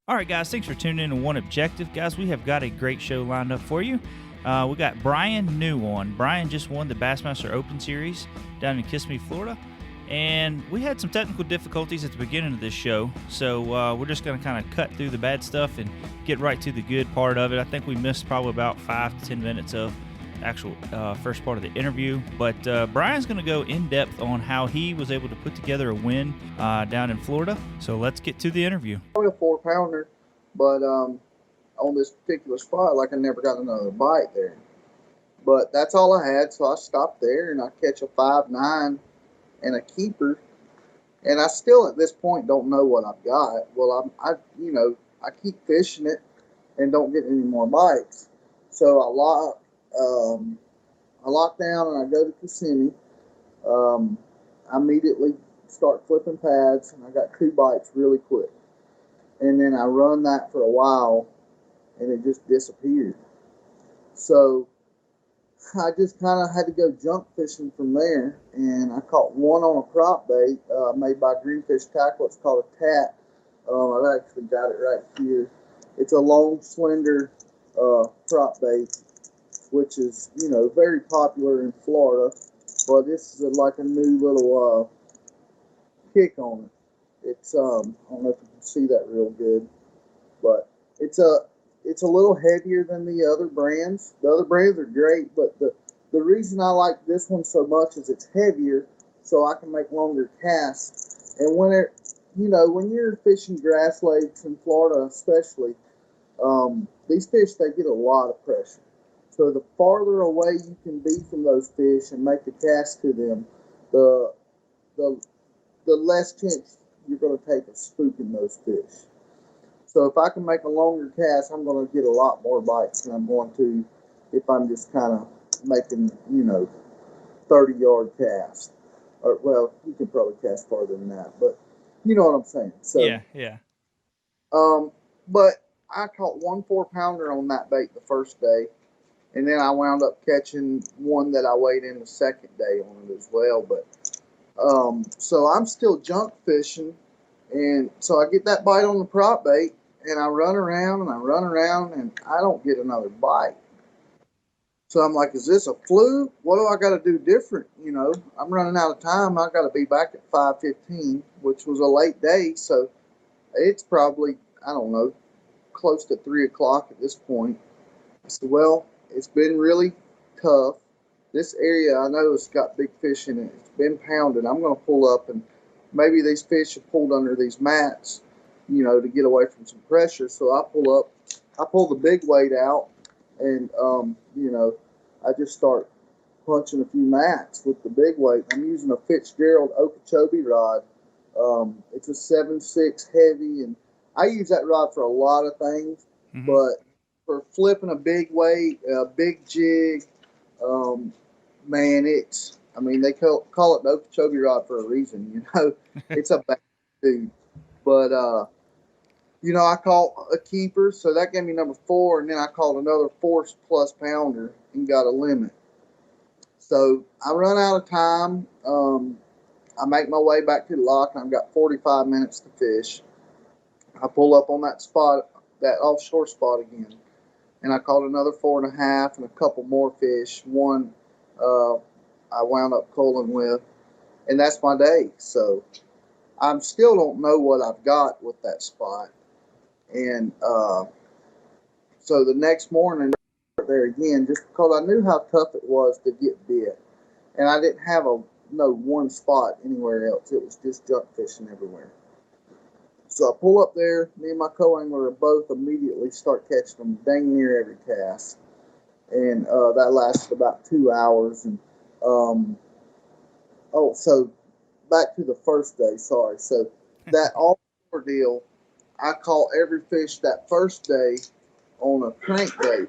All right, guys, thanks for tuning in to One Objective. Guys, we have got a great show lined up for you. We got Bryan new on. Bryan just won the Bassmaster Open Series down in Kissimmee, Florida. And we had some technical difficulties at the beginning of this show, so we're just going to kind of cut through the bad stuff and get right to the good part of it. I think we missed probably about 5 to 10 minutes of actual first part of the interview, but Bryan's going to go in depth on how he was able to put together a win down in Florida. So let's get to the interview. Probably a 4 pounder, but on this particular spot, like I never got another bite there. But that's all I had, so I stopped there and I catch a 5.9 and a keeper, and I still at this point don't know what I've got. Well, I keep fishing it and don't get any more bites, so I lock down and I go to Kissimmee. I immediately start flipping pads, and I got 2 bites really quick. And then I run that for a while, and it just disappeared. So I just kind of had to go junk fishing from there, and I caught one on a prop bait made by Greenfish Tackle. It's called a tat. I've actually got it right here. It's a long, slender prop bait, which is very popular in Florida. But this is like a new little kick on it. It's I don't know if you can see that real good, but it's a little heavier than the other brands. The other brands are great, but the reason I like this one so much is it's heavier, so I can make longer casts. And when you're fishing grass lakes in Florida, especially, these fish, they get a lot of pressure. So the farther away you can be from those fish and make a cast to them, the the the less chance you're going to take of spooking those fish. So if I can make a longer cast, I'm going to get a lot more bites than I'm going to if I'm just kind of making 30-yard cast. Or well, you can probably cast farther than that, but you know what I'm saying. So Yeah. but I caught one 4 pounder on that bait the first day, and then I wound up catching one that I weighed in the second day on it as well. But so I'm still junk fishing, and so I get that bite on the prop bait, and I run around and I run around, and I don't get another bite. So I'm like, is this a fluke? What do I got to do different? I'm running out of time. I got to be back at 5:15, which was a late day, so it's probably, I don't know, close to 3 o'clock at this point. I said, well, it's been really tough. This area I know has got big fish in it. It's been pounded. I'm going to pull up, and maybe these fish have pulled under these mats, to get away from some pressure. So I pull up, I pull the big weight out, and I just start punching a few mats with the big weight. I'm using a Fitzgerald Okeechobee rod. It's a 7.6 heavy, and I use that rod for a lot of things, Mm-hmm. but for flipping a big weight, a big jig, man, they call it the Okeechobee rod for a reason. It's a bad dude. But I caught a keeper, so that gave me number 4, and then I caught another 4+ pounder and got a limit. So I run out of time. I make my way back to the lock, and I've got 45 minutes to fish. I pull up on that spot, that offshore spot again, and I caught another 4.5 and a couple more fish. One I wound up culling with, and that's my day. So I still don't know what I've got with that spot. And so the next morning, there again, just because I knew how tough it was to get bit, and I didn't have no one spot anywhere else. It was just junk fishing everywhere. So I pull up there. Me and my co-angler both immediately start catching them dang near every cast, and that lasted about 2 hours. And so back to the first day. Sorry. So that all deal, I caught every fish that first day on a crankbait.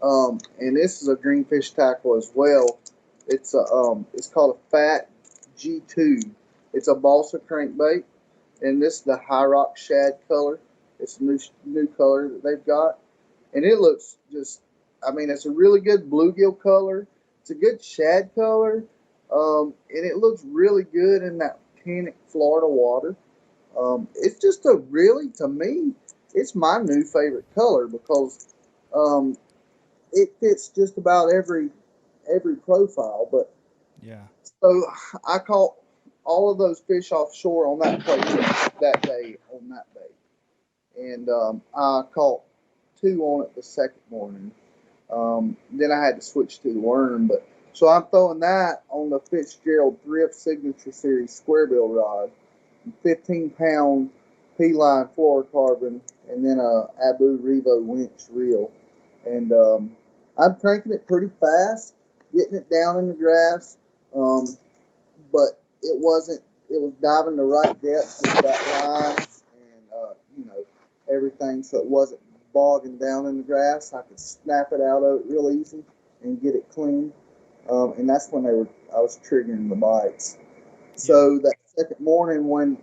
And this is a greenfish tackle as well. It's called a Fat G2. It's a balsa crankbait, and this is the High Rock Shad color. It's a new color that they've got, and it looks it's a really good bluegill color. It's a good shad color, and it looks really good in that tannic Florida water. It's just to me, it's my new favorite color because um, it fits just about every profile. But Yeah. so I caught all of those fish offshore on that place that day on that bait, and I caught two on it the second morning. Then I had to switch to the worm, but so I'm throwing that on the Fitzgerald Thrift Signature Series square bill rod, 15-pound P-line fluorocarbon, and then a Abu Revo winch reel. And I'm cranking it pretty fast, getting it down in the grass, um, but it wasn't. It was diving the right depth with that line, and everything, so it wasn't bogging down in the grass. I could snap it out of it real easy and get it clean. And that's when I was triggering the bites. Yeah. So that second morning when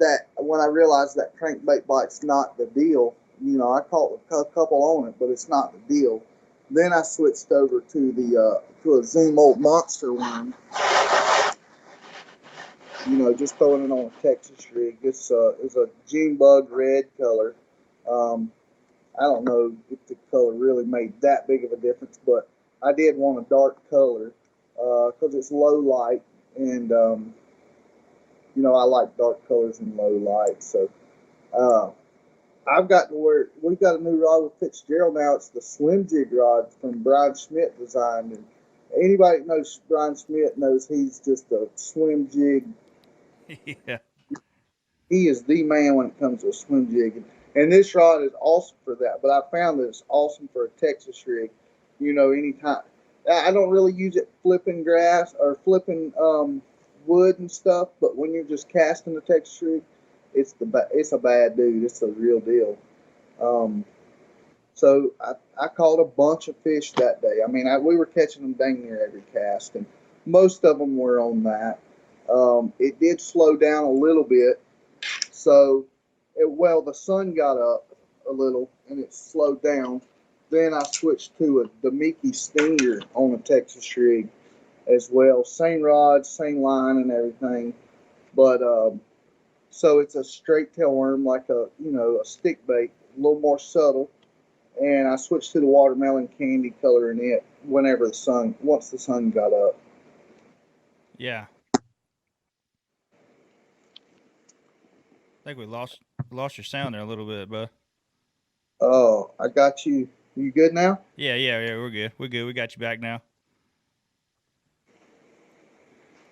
I realized that crankbait bite's not the deal, I caught a couple on it, but it's not the deal. Then I switched over to a Zoom old monster worm. Just throwing it on a Texas rig. It's a June bug red color. Um, I don't know if the color really made that big of a difference, but I did want a dark color because it's low light, and I like dark colors in low light. So uh, I've got to where we've got a new rod with Fitzgerald now. It's the Swim Jig rod from Brian Schmidt designed, and anybody that knows Brian Schmidt knows he's just a swim jig. Yeah. He is the man when it comes to swim jigging. And this rod is awesome for that. But I found that it's awesome for a Texas rig. Anytime. I don't really use it flipping grass or flipping wood and stuff. But when you're just casting the Texas rig, it's a bad dude. It's a real deal. Um, so I caught a bunch of fish that day. I mean, we were catching them dang near every cast, and most of them were on that. It did slow down a little bit, so, the sun got up a little and it slowed down. Then I switched to a Demiki Stinger on a Texas rig as well. Same rod, same line, and everything. But so it's a straight tail worm, like a stick bait, a little more subtle. And I switched to the watermelon candy color in it once the sun got up. Yeah. I think we lost your sound there a little bit, but Oh, I got you. You good now? yeah, we're good. We're good. We got you back now.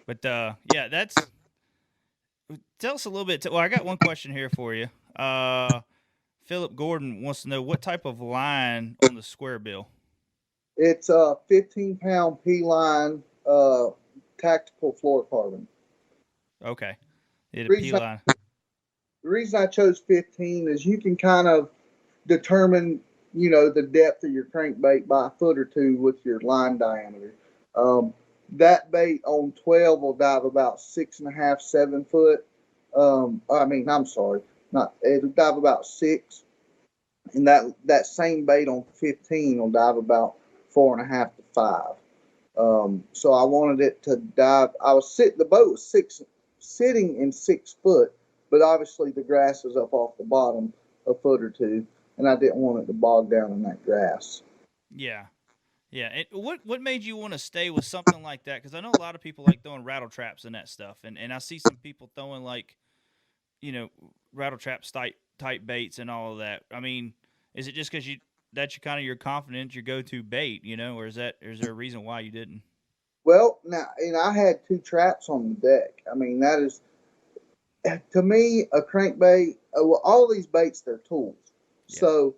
But yeah, that's tell us a little bit. Well, I got one question here for you. Philip Gordon wants to know what type of line on the square bill. It's a 15-pound P-line tactical fluorocarbon. Okay, it a The P reason, line. the reason I chose 15 is you can kind of determine, the depth of your crankbait by a foot or two with your line diameter. Um, that bait on 12 will dive about 6.5, 7 foot. I'm sorry, not it'll dive about 6, and that same bait on 15 will dive about 4.5 to 5. So I wanted it to dive. The boat was sitting in 6 foot, but obviously the grass was up off the bottom a foot or two, and I didn't want it to bog down in that grass. Yeah, yeah. And what made you want to stay with something like that? Because I know a lot of people like throwing rattle traps and that stuff, and I see some people throwing like you know rattle traps type baits and all of that. I mean, is it just because that's your kind of your confidence, your go to bait, or is there a reason why you didn't? Well, now, and I had two traps on the deck. I mean, that is to me a crankbait. Well, all these baits, they're tools. Yeah, So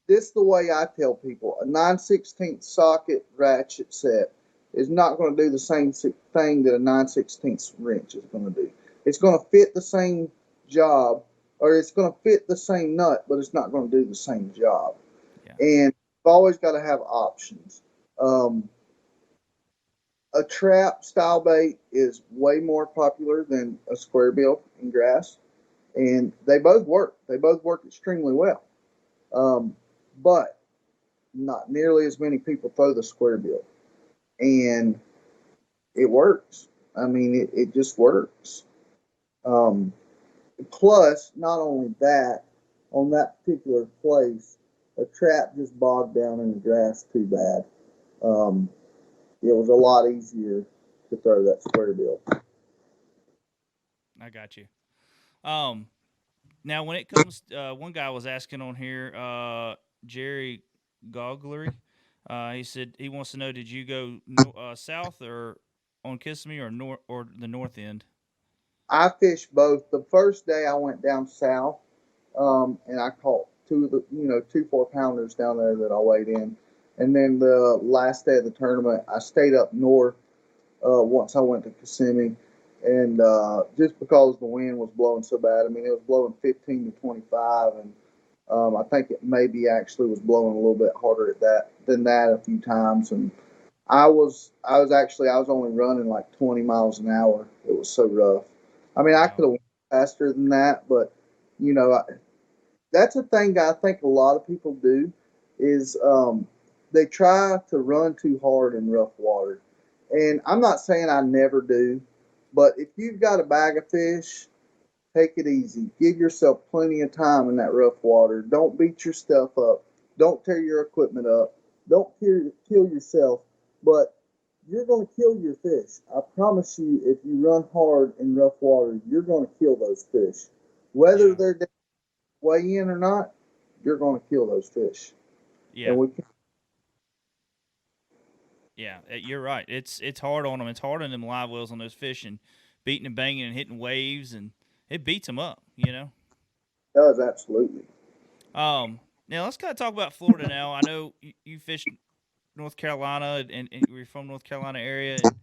this is the way I tell people: a 9/16 socket ratchet set is not going to do the same thing that a 9/16 wrench is going to do. It's going to fit the same job, or it's going to fit the same nut, but it's not going to do the same job. yeah, And you've always got to have options. Um, a trap style bait is way more popular than a square bill in grass, and they both work. They both work extremely well. Um, but not nearly as many people throw the square bill, and it works. I mean, it just works. Um, Plus, not only that, on that particular place, a trap just bogged down in the grass too bad. Um, it was a lot easier to throw that square bill. I got you. Um, Now, when it comes, one guy was asking on here, Jerry Goglery. He said he wants to know: did you go south or on Kissimmee or north or the north end? I fished both. The first day I went down south, and I caught two of the, 2 4 pounders down there that I weighed in. And then the last day of the tournament, I stayed up north once I went to Kissimmee. And just because the wind was blowing so bad, I mean, it was blowing 15 to 25, and I think it maybe actually was blowing a little bit harder at that than that a few times. And I was only running like 20 miles an hour. It was so rough. I mean, I Wow. could have went faster than that, but you know, that's a thing I think a lot of people do is they try to run too hard in rough water. And I'm not saying I never do, but if you've got a bag of fish, take it easy. Give yourself plenty of time in that rough water. Don't beat your stuff up. Don't tear your equipment up. Don't kill yourself. But you're going to kill your fish. I promise you, if you run hard in rough water, you're going to kill those fish. Whether Yeah. they're weigh in or not, you're going to kill those fish. And Yeah. we can, Yeah. You're right. It's hard on them. It's hard on them live wells on those fish and beating and banging and hitting waves, and it beats them up. does absolutely. Now let's kind of talk about Florida. Now I know you fished North Carolina and you're from North Carolina area,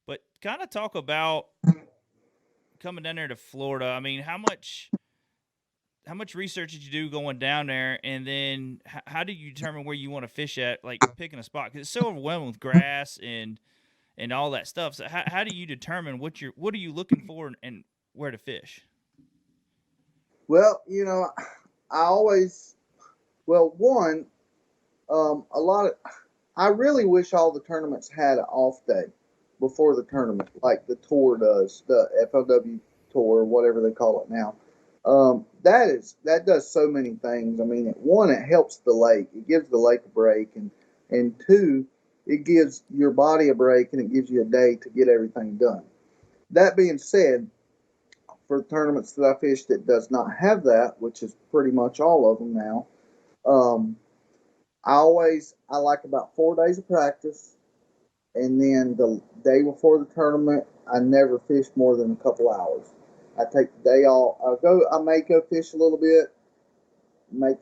but kind of talk about coming down there to Florida. I mean, how much research did you do going down there, and then how do you determine where you want to fish at, like picking a spot? Because it's so overwhelming with grass and all that stuff. So how do you determine what are you looking for and where to fish? Well, I always, well, one, a lot of, I really wish all the tournaments had an off day before the tournament, like the tour does, the FLW tour, whatever they call it now. That does so many things. I mean, one, it helps the lake. It gives the lake a break, and two, it gives your body a break, and it gives you a day to get everything done. That being said, for tournaments that I fish that does not have that, which is pretty much all of them now, um, I like about 4 days of practice, and then the day before the tournament, I never fish more than a couple hours. I take the day off. I may go fish a little bit, make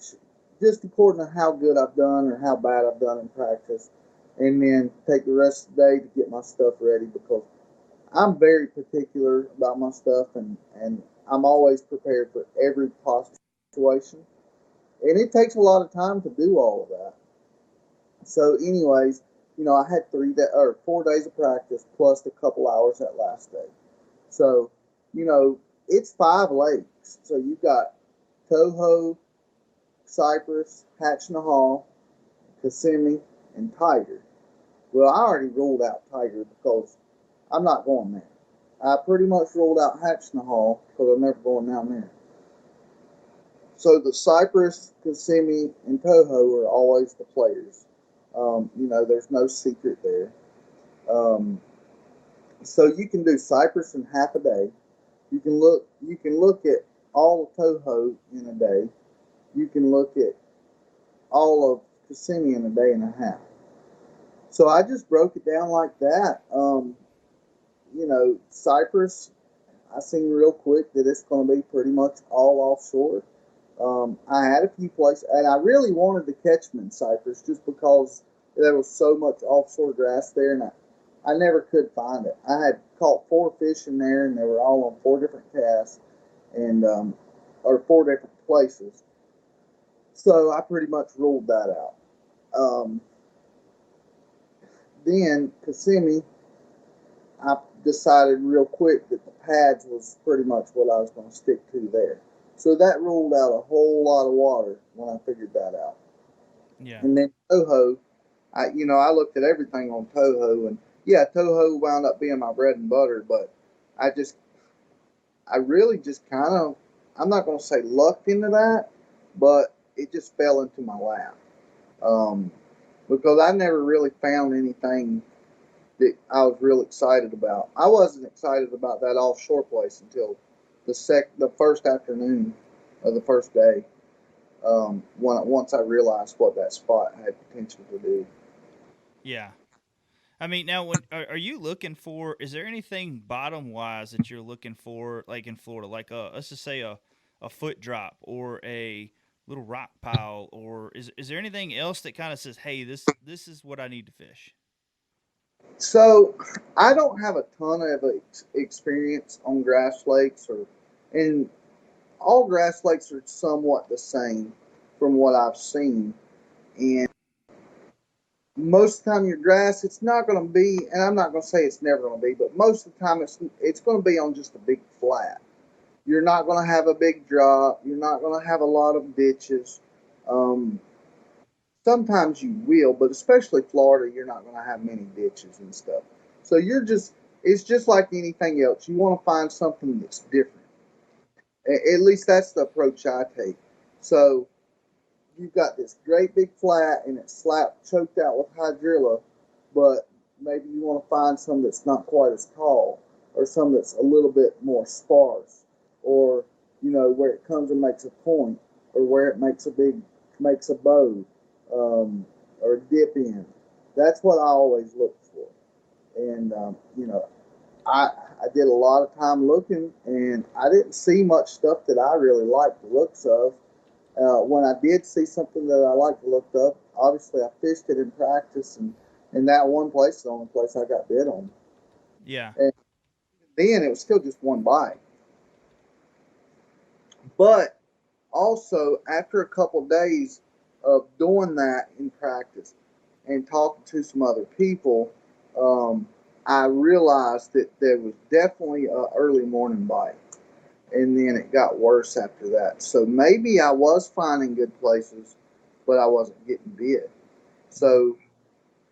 just according to how good I've done or how bad I've done in practice, and then take the rest of the day to get my stuff ready because I'm very particular about my stuff, and I'm always prepared for every possible situation. And it takes a lot of time to do all of that. So, anyways, I had 4 days of practice plus a couple hours that last day. So, you know, it's 5 lakes. So you've got Toho, Cypress, Hatch-Nahal, Kissimmee, and Tiger. Well, I already ruled out Tiger because I'm not going there. I pretty much ruled out Hatch-Nahal because I'm never going down there. So the Cypress, Kissimmee, and Toho are always the players. There's no secret there. Um, so you can do Cypress in half a day. You can look at all of Toho in a day. You can look at all of Kissimmee in a day and a half. So I just broke it down like that. Cypress, I seen real quick that it's going to be pretty much all offshore. I had a few places, and I really wanted to catch them in Cypress just because there was so much offshore grass there, and I never could find it. I had caught 4 fish in there, and they were all on 4 different casts, and or 4 different places. So I pretty much ruled that out. Um, then Kissimmee, I decided real quick that the pads was pretty much what I was going to stick to there. So that ruled out a whole lot of water when I figured that out. Yeah. And then Toho, I looked at everything on Toho, and yeah, Toho wound up being my bread and butter. But I just, I really just kind of, I'm not going to say lucked into that, but it just fell into my lap. Um, because I never really found anything that I was real excited about. I wasn't excited about that offshore place until the first afternoon of the first day. Once I realized what that spot had potential to do. Yeah. I mean, now when are you looking for? Is there anything bottom wise that you're looking for, like in Florida, like let's just say a foot drop or a little rock pile, or is there anything else that kind of says, hey, this is what I need to fish? So I don't have a ton of experience on grass lakes, and all grass lakes are somewhat the same from what I've seen. And most of the time, your grass, it's not going to be, and I'm not going to say it's never going to be, but most of the time, it's going to be on just a big flat. You're not going to have a big drop. You're not going to have a lot of ditches. Um, Sometimes you will, but especially Florida, you're not going to have many ditches and stuff. So it's just like anything else. You want to find something that's different. At least that's the approach I take. So you've got this great big flat and it's choked out with hydrilla, but maybe you want to find some that's not quite as tall or some that's a little bit more sparse or where it comes and makes a point or where it makes a bow or dip in. That's what I always look for. And I I did a lot of time looking, and I didn't see much stuff that I really liked the looks of. When I did see something that I liked the look of, obviously I fished it in practice, and that one place is the only place I got bid on. Yeah, And then it was still just one bite. But also, after a couple of days of doing that in practice and talking to some other people, um, I realized that there was definitely a early morning bite, and then it got worse after that. So maybe I was finding good places, but I wasn't getting bid. So,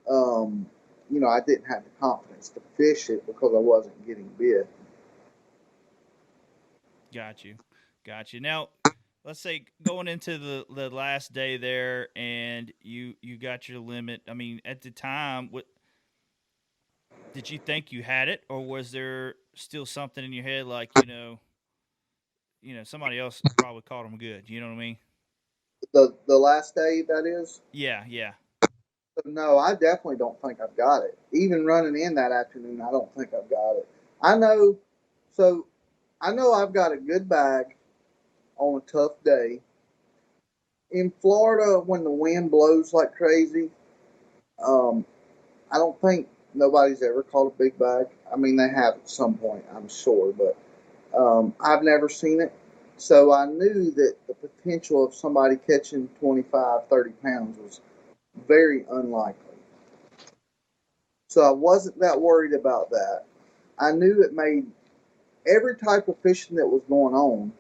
um, I didn't have the confidence to fish it because I wasn't getting bid. got you, got you. Now, let's say going into the last day there, and you got your limit. I mean, at the time, what did you think you had it, or was there still something in your head like somebody else probably caught them good? You know what I mean? The last day, that is. Yeah, yeah. No, I definitely don't think I've got it. Even running in that afternoon, I don't think I've got it. I know, so I know I've got a good bag on a tough day. In Florida, when the wind blows like crazy, um, I don't think nobody's ever caught a big bag. I mean, they have at some point, I'm sure, but I've never seen it. So I knew that the potential of somebody catching 25, 30 pounds was very unlikely. So I wasn't that worried about that. I knew it made every type of fishing that was going on.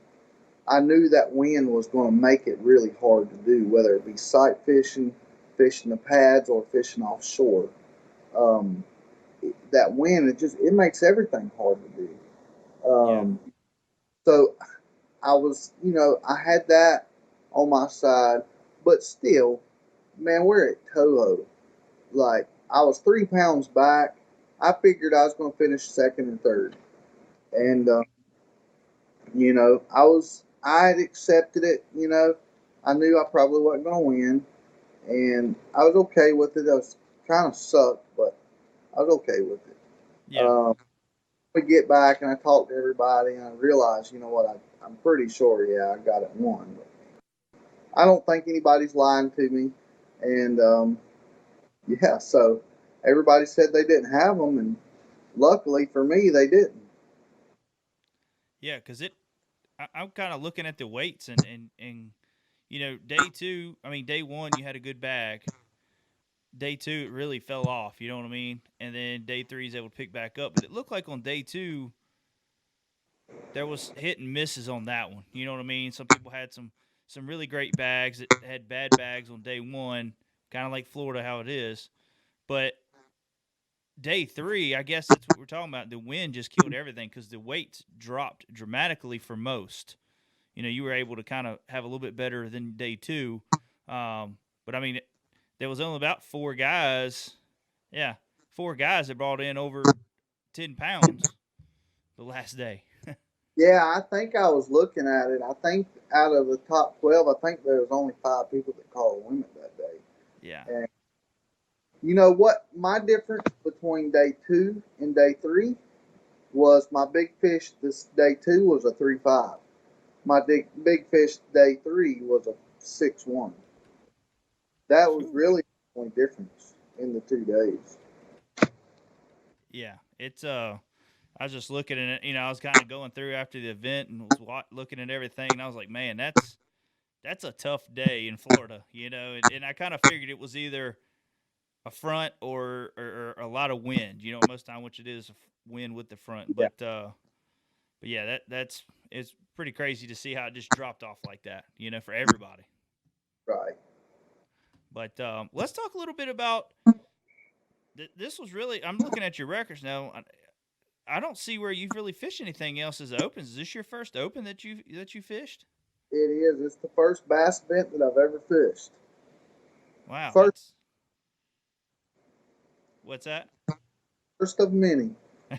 I knew that wind was going to make it really hard to do, whether it be sight fishing, fishing the pads, or fishing offshore. Um, that wind, it makes everything hard to do. Yeah. So I had that on my side, but still, man, we're at Toho. Like I was 3 pounds back. I figured I was going to finish second and third, Mm. and I had accepted it. I knew I probably wasn't going to win, and I was okay with it. I was kind of sucked, but I was okay with it. Yeah. Um, we get back and I talked to everybody, and I realized, you know what, I'm pretty sure, yeah, I got it won. But I don't think anybody's lying to me, and yeah, so everybody said they didn't have them, and luckily for me, they didn't. Yeah, because I'm kind of looking at the weights and day two. I mean, day one you had a good bag. Day two it really fell off. You know what I mean? And then day three is able to pick back up. But it looked like on day two there was hit and misses on that one. You know what I mean? Some people had some really great bags that had bad bags on day one, kind of like Florida how it is. But day three, I guess that's what we're talking about. The wind just killed everything because the weights dropped dramatically for most. you were able to kind of have a little bit better than day two. But I mean, there was only about four guys. Yeah, four guys that brought in over 10 pounds the last day. Yeah, I think I was looking at it. I think out of the top 12, I think there was only 5 people that caught a limit that day. Yeah. And you know what? My difference between day 2 and day 3 was my big fish this day 2 was a 3.5. My big fish day 3 was a 6.1. That was Whew. really the only difference in the 2 days. Yeah, it's I was just looking at it. I was kind of going through after the event and was looking at everything, and I was like, man, that's a tough day in Florida. And I kind of figured it was either a front or a lot of wind. Most of the time, which it is wind with the front. Yeah, But yeah, that's it's pretty crazy to see how it just dropped off like that. For everybody. right. But let's talk a little bit about this. Was really, I'm looking at your records now. I don't see where you've really fished anything else as opens. Is this your first open that you fished? It is. It's the first bass event that I've ever fished. Wow, First, what's that? first of many.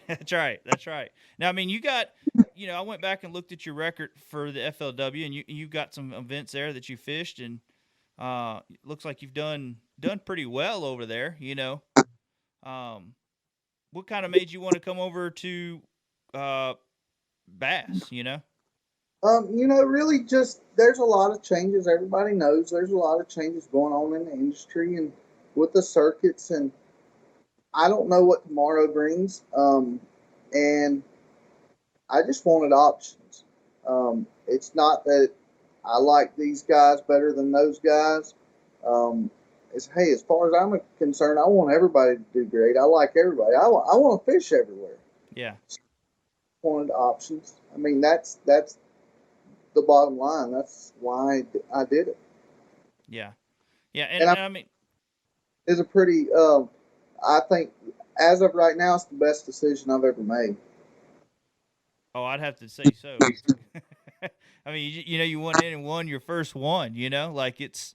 That's right. That's right. Now, I mean, you got, I went back and looked at your record for the FLW, and you got some events there that you fished, and it looks like you've done pretty well over there. Um, what kind of made you want to come over to uh, Bass? Really just there's a lot of changes. Everybody knows there's a lot of changes going on in the industry and with the circuits, and I don't know what tomorrow brings. And I just wanted options. It's not that I like these guys better than those guys. Um, it's hey, as far as I'm concerned, I want everybody to do great. I like everybody. I want to fish everywhere. Yeah, Wanted options. I mean, that's the bottom line. That's why I did it. yeah, yeah, and, And I and I mean, is a pretty. I think as of right now, it's the best decision I've ever made. oh, I'd have to say so. I mean, you went in and won your first one. Like it's,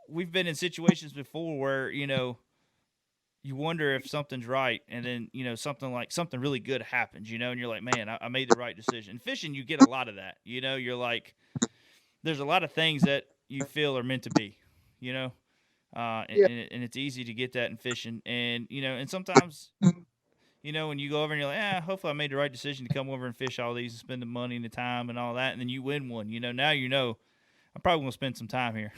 we've been in situations before where you wonder if something's right, and then something really good happens, and you're like, man, I made the right decision. Fishing, you get a lot of that. You're like, there's a lot of things that you feel are meant to be. You know, Yeah, and it's easy to get that in fishing, and sometimes when you go over and you're like, hopefully I made the right decision to come over and fish all these and spend the money and the time and all that, and then you win one. Now I'm probably gonna spend some time here.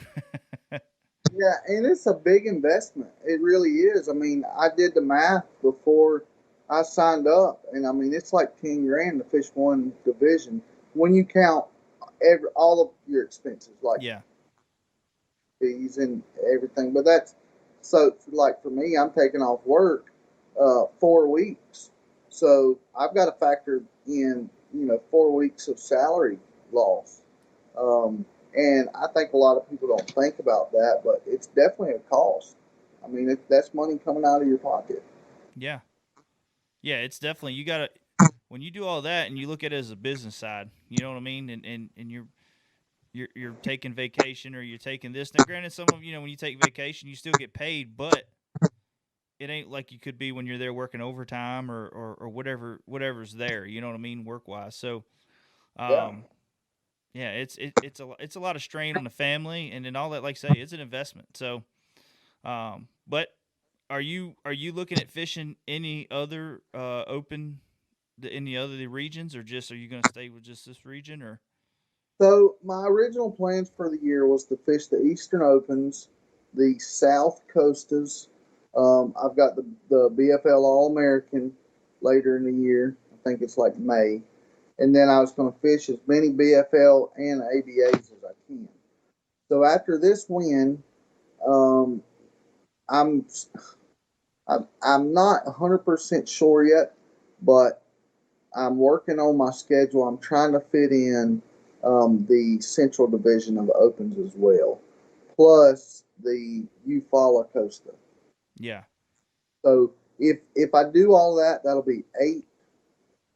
yeah, and it's a big investment. It really is. I mean, I did the math before I signed up, and I mean, it's like 10 grand to fish one division when you count all of your expenses, like Yeah, fees and everything. But that's so like for me, I'm taking off work 4 weeks, so I've got to factor in 4 weeks of salary loss. Um, and I think a lot of people don't think about that, but it's definitely a cost. I mean, that's money coming out of your pocket. yeah, yeah. It's definitely, you gotta, when you do all that and you look at it as a business side. You know what I mean? And you're taking vacation or you're taking this. Now, granted, some of when you take vacation, you still get paid, but it ain't like you could be when you're there working overtime or whatever's there. You know what I mean, work wise. So, Yeah. um, yeah, it's a lot of strain on the family, and then all that. Like I say, it's an investment. So, but are you looking at fishing any other any other regions, or just are you going to stay with just this region, or? So my original plans for the year was to fish the Eastern Opens, the South Coastas. I've got the BFL All American later in the year. I think it's like May, and then I was going to fish as many BFL and ABAs as I can. So after this win, um, I'm I'm not 100% sure yet, but I'm working on my schedule. I'm trying to fit in the Central Division of Opens as well, plus the Eufaula Costa. Yeah, So if I do all that, that'll be 8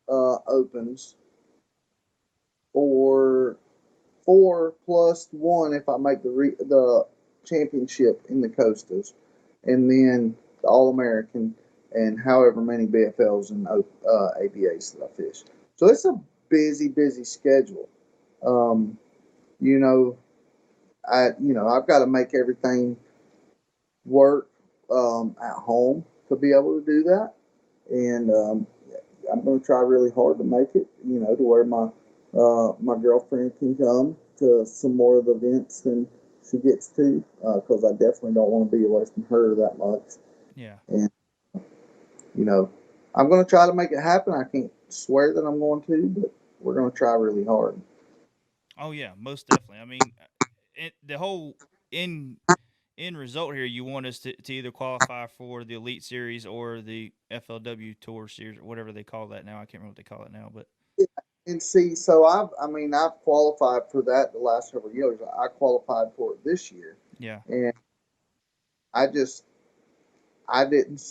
Opens, or 4 plus 1 if I make the championship in the Coastas, and then the All American, and however many BFLs and ABAs that I fish. So it's a busy schedule. Um, you know, I've got to make everything work at home to be able to do that, and I'm going to try really hard to make it. To where my girlfriend can come to some more of the events than she gets to, because I definitely don't want to be away from her that much. Yeah. And you know, I'm going to try to make it happen. I can't swear that I'm going to, but we're going to try really hard. Oh yeah, most definitely. I mean, the whole in end result here, you want us to either qualify for the Elite Series or the FLW Tour Series or whatever they call that now. I can't remember what they call it now, but Yeah. And see, so I've qualified for that the last several years. I qualified for it this year, yeah, and I just I didn't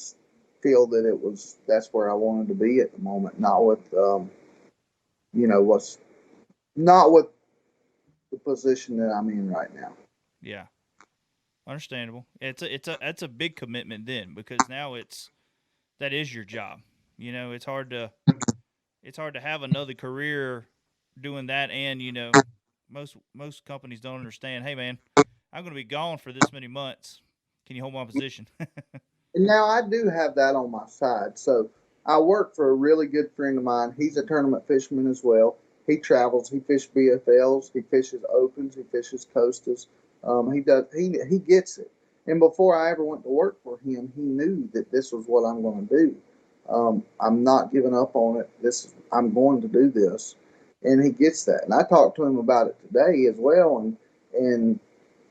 feel that that's where I wanted to be at the moment. Not with what's not with the position that I'm in right now. yeah, understandable. It's a big commitment then because now that is your job. It's hard to have another career doing that, and most companies don't understand. Hey man, I'm going to be gone for this many months. Can you hold my position? And now I do have that on my side. So I work for a really good friend of mine. He's a tournament fisherman as well. He travels. He fishes BFLs. He fishes opens. He fishes coastas. He does. He gets it. And before I ever went to work for him, he knew that this was what I'm going to do. I'm not giving up on it. I'm going to do this, and he gets that. And I talked to him about it today as well. And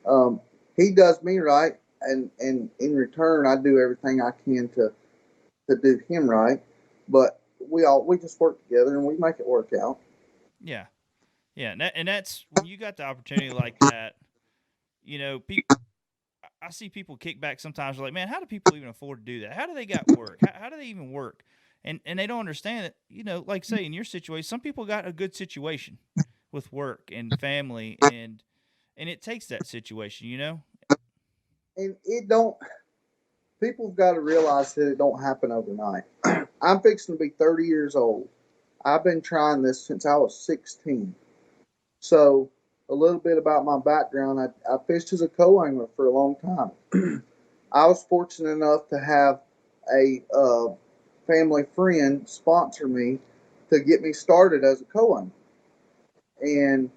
um, he does me right, and in return, I do everything I can to do him right. But we just work together and we make it work out. Yeah, yeah, and that's when you got the opportunity like that. People. I see people kick back sometimes. Like, man, how do people even afford to do that? How do they got work? How do they even work? And they don't understand that. Like say in your situation, some people got a good situation with work and family, and it takes that situation. And it don't. People've got to realize that it don't happen overnight. I'm fixing to be 30 years old. I've been trying this since I was 16. So a little bit about my background. I fished as a co-angler for a long time. I was fortunate enough to have a family friend sponsor me to get me started as a co-angler, and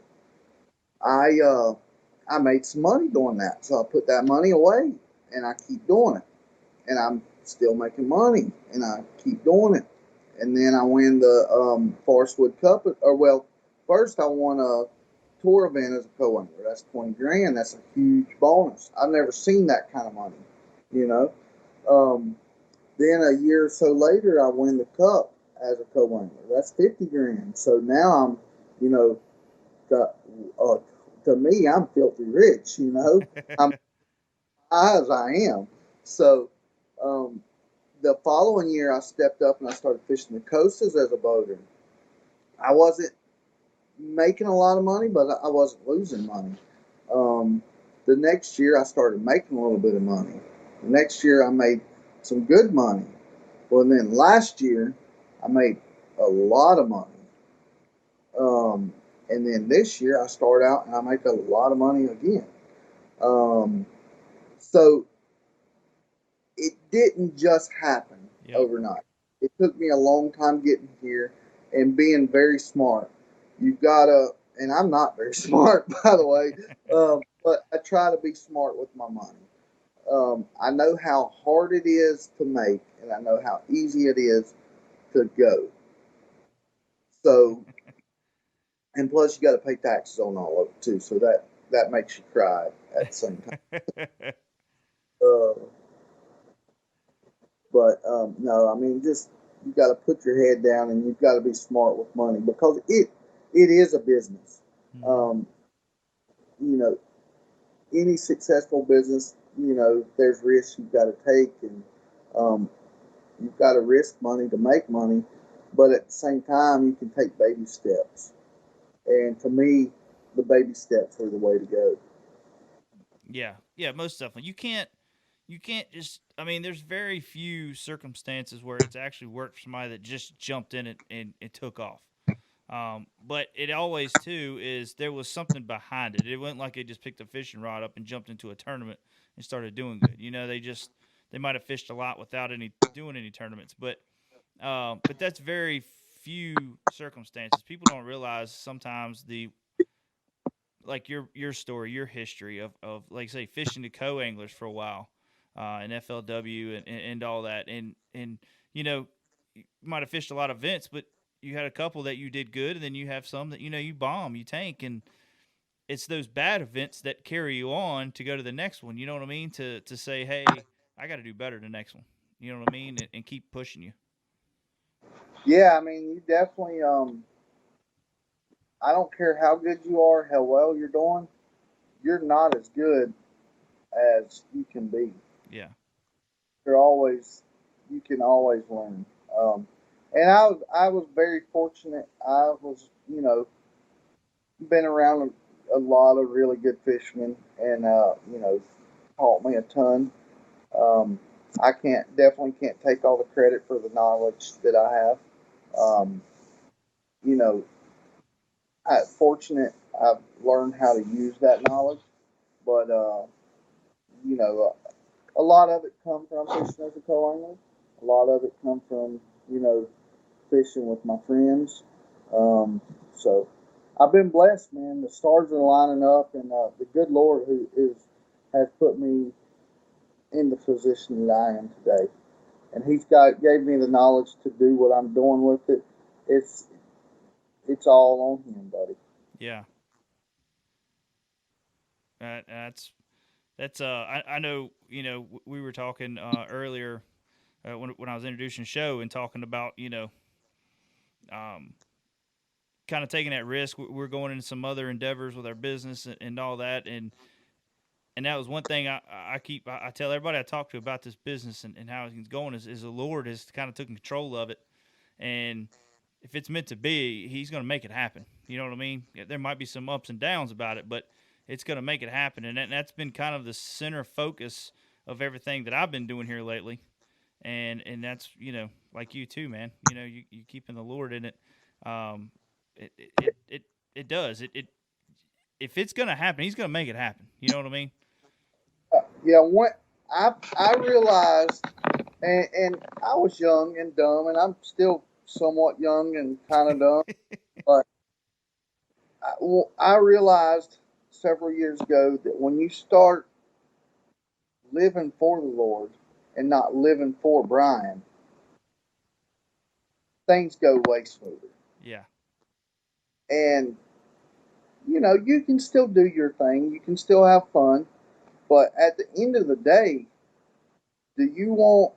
I uh, I made some money doing that. So I put that money away, and I keep doing it, and I'm still making money, and I keep doing it. And then I win the Forest Wood Cup, or well, first I won a tour event as a co-angler. That's 20 grand. That's a huge bonus. I've never seen that kind of money, you know. Um, then a year or so later, I win the cup as a co-angler. That's 50 grand. So now I'm, you know, got, uh, to me, I'm filthy rich, I'm high as I am. So um, the following year, I stepped up and I started fishing the coasters as a boater. I wasn't making a lot of money, but I wasn't losing money. Um, the next year, I started making a little bit of money. The next year, I made some good money. Well, then last year, I made a lot of money. Um, and then this year, I start out and I make a lot of money again. Um, so it didn't just happen Yep. overnight. It took me a long time getting here and being very smart. You gotta, and I'm not very smart, by the way, but I try to be smart with my money. I know how hard it is to make, and I know how easy it is to go. So, and plus, you got to pay taxes on all of it too. So that makes you cry at the same time. Uh, but no, I mean, just you got to put your head down and you've got to be smart with money because it is a business. hmm Um, you know, any successful business, there's risks you've got to take, and um, you've got to risk money to make money. But at the same time, you can take baby steps. And to me, the baby steps are the way to go. Yeah, yeah, most definitely. You can't just. I mean, there's very few circumstances where it's actually worked for somebody that just jumped in it and took off. But it always too is there was something behind it. It wasn't like they just picked a fishing rod up and jumped into a tournament and started doing good. They might have fished a lot without any doing any tournaments, but that's very few circumstances. People don't realize sometimes the like your story, your history of like say fishing the co-anglers for a while, and FLW and all that, and you might have fished a lot of events, but you had a couple that you did good, and then you have some that you bomb, you tank, and it's those bad events that carry you on to go to the next one. You know what I mean? To say, hey, I got to do better the next one. You know what I mean? And keep pushing you. Yeah, I mean, you definitely. I don't care how good you are, how well you're doing. You're not as good as you can be. Yeah. You're always. You can always learn. Um, and I was very fortunate. I was, been around a lot of really good fishermen, and taught me a ton. Um, I definitely can't take all the credit for the knowledge that I have. Um, you know, fortunate I've learned how to use that knowledge, but you know, a lot of it comes from fishing as a co-angler. A lot of it comes from you know fishing with my friends. Um, so I've been blessed, man. The stars are lining up, and the good Lord who is has put me in the position that I am today, and He's gave me the knowledge to do what I'm doing with it. It's it's all on Him, buddy. Yeah. That's I know we were talking earlier when I was introducing the show and talking about um, kind of taking that risk. We're going into some other endeavors with our business and all that, and that was one thing I tell everybody I talk to about this business and how it's going is the Lord has kind of taken control of it, and if it's meant to be, He's going to make it happen. You know what I mean? There might be some ups and downs about it, but it's going to make it happen, and that's been kind of the center focus of everything that I've been doing here lately. And that's like you too, man. You keeping the Lord in it. Um, it it it it, it does it. If it's gonna happen, He's gonna make it happen. You know what I mean? Yeah, what I realized, and I was young and dumb, and I'm still somewhat young and kind of dumb, but I realized several years ago that when you start living for the Lord and not living for Brian, things go way smoother. Yeah. And you can still do your thing, you can still have fun, but at the end of the day, do you want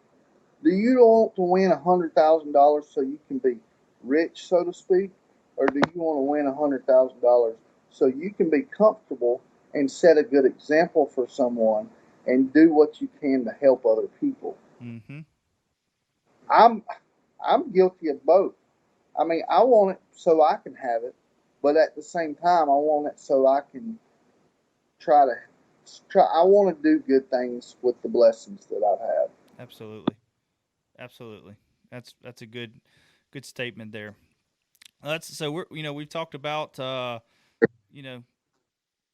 do you want to win $100,000 so you can be rich, so to speak, or do you want to win $100,000 so you can be comfortable and set a good example for someone and do what you can to help other people? Mm-hmm. I'm I'm guilty of both. I mean, I want it so I can have it, but at the same time, I want it so I can try to try. I want to do good things with the blessings that I have. Absolutely. Absolutely. That's a good statement there. That's so we've talked about you know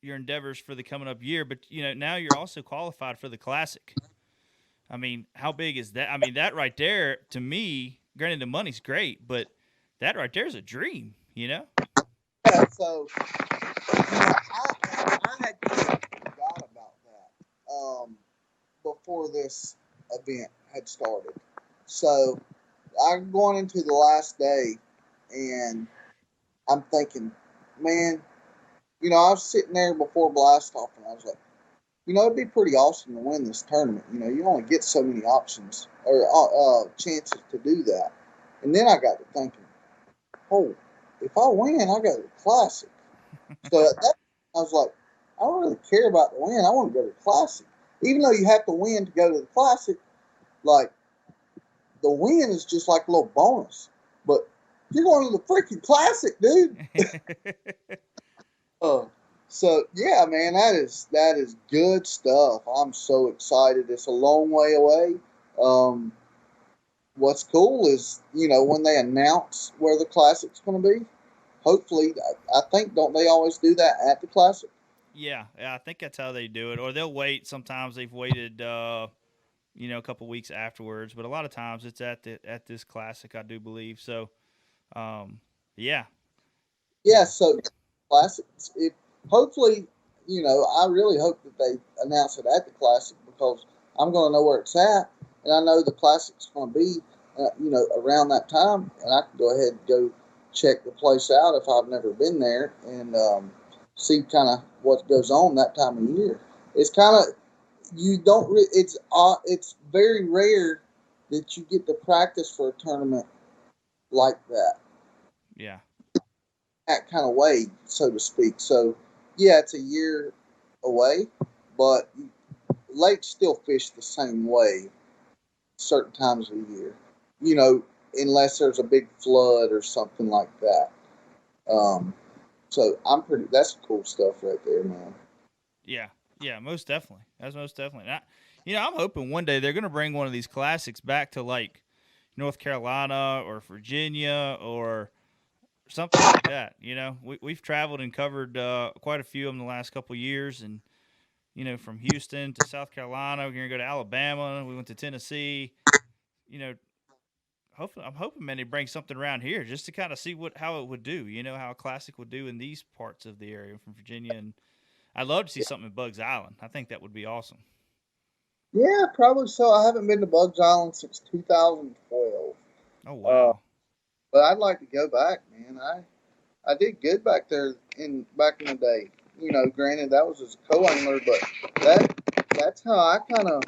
your endeavors for the coming up year, but now you're also qualified for the classic. I mean, how big is that? I mean, that right there to me, granted the money's great, but that right there is a dream. You know? Yeah, so I had kind of forgot about that before this event had started. So I'm going into the last day, and I'm thinking, man, I was sitting there before blast off, and I was like, it'd be pretty awesome to win this tournament. You only get so many options or chances to do that. And then I got to thinking, oh, if I win, I go to the classic. So at that, I was like, I don't really care about the win. I want to go to the classic. Even though you have to win to go to the classic, like the win is just like a little bonus. But You're going to the freaking classic, dude. Uh, so yeah, man, that is good stuff. I'm so excited. It's a long way away. Um, what's cool is when they announce where the classic's going to be. Hopefully, I think don't they always do that at the classic? Yeah, I think that's how they do it. Or they'll wait. Sometimes they've waited, a couple weeks afterwards. But a lot of times it's at this classic, I do believe. So, um, yeah, Yeah. yeah, So classics. It hopefully, I really hope that they announce it at the classic because I'm going to know where it's at, and I know the classic's going to be, around that time, and I can go ahead and go check the place out if I've never been there and see kind of what goes on that time of year. It's kind of you don't. It's very rare that you get to practice for a tournament like that, yeah, that kind of way, so to speak. So, yeah, it's a year away, but lakes still fish the same way certain times of the year. You know, unless there's a big flood or something like that. Um, so I'm pretty. That's cool stuff right there, man. yeah, yeah. Most definitely. That's most definitely. And I'm hoping one day they're going to bring one of these classics back to like North Carolina or Virginia or something like that. We've traveled and covered quite a few of them the last couple of years, and from Houston to South Carolina, we're gonna go to Alabama. We went to Tennessee. You know, hopefully, I'm hoping man they bring something around here just to kind of see how it would do. How a classic would do in these parts of the area from Virginia, and I'd love to see something in Bugs Island. I think that would be awesome. Yeah, probably so. I haven't been to Bugs Island since 2012, Oh uh, wow, but I'd like to go back, man. I did good back there back in the day. Granted that was as a co-angler, but that's how I kind of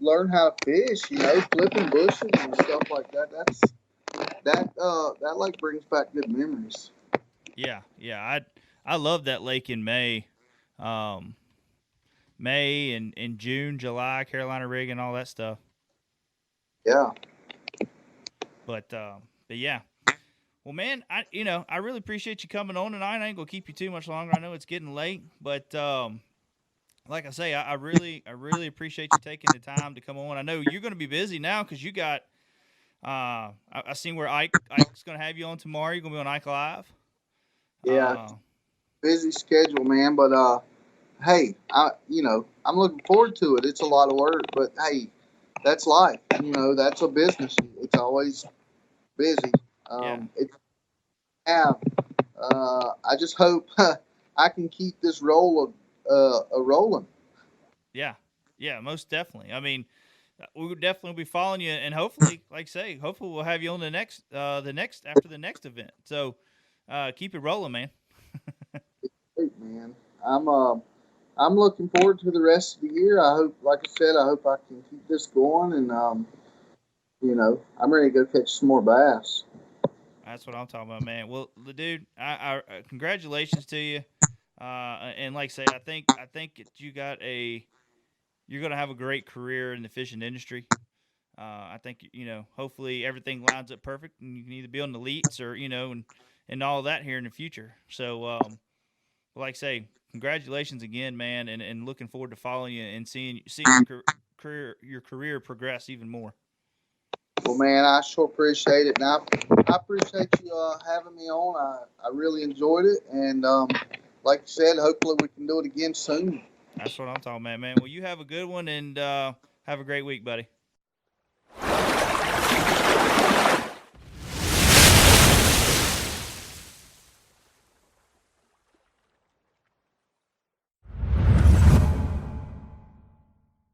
learned how to fish. Flipping bushes and stuff like that. That like brings back good memories. yeah, yeah. I love that lake in May. Um, May and June, July, Carolina rig and all that stuff. Yeah, But yeah. Well, man, I really appreciate you coming on tonight. I ain't gonna keep you too much longer. I know it's getting late, but like I say, I really appreciate you taking the time to come on. I know you're gonna be busy now because you got I seen where Ike's gonna have you on tomorrow. You're gonna be on Ike Live. yeah, Uh, busy schedule, man. But hey, I'm looking forward to it. It's a lot of work, but hey, that's life. That's a business. It's always busy. yeah, It's have. I just hope I can keep this roll of a rolling. yeah, yeah, most definitely. I mean, we would definitely be following you, and hopefully, like I say, hopefully we'll have you on the next after the next event. So keep it rolling, man. Great, man. I'm looking forward to the rest of the year. I hope, like I said, I hope I can keep this going, and I'm ready to go catch some more bass. That's what I'm talking about, man. Well, the dude, congratulations to you. And like I say, I think you're gonna have a great career in the fishing industry. I think hopefully everything lines up perfect, and you can either be on the elites or and all that here in the future. So, like I say, congratulations again, man, and looking forward to following you and seeing your career progress even more. Well, man, I sure appreciate it, and I appreciate you having me on. I really enjoyed it, and like you said, hopefully we can do it again soon. That's what I'm talking about, man. Well, you have a good one and have a great week, buddy.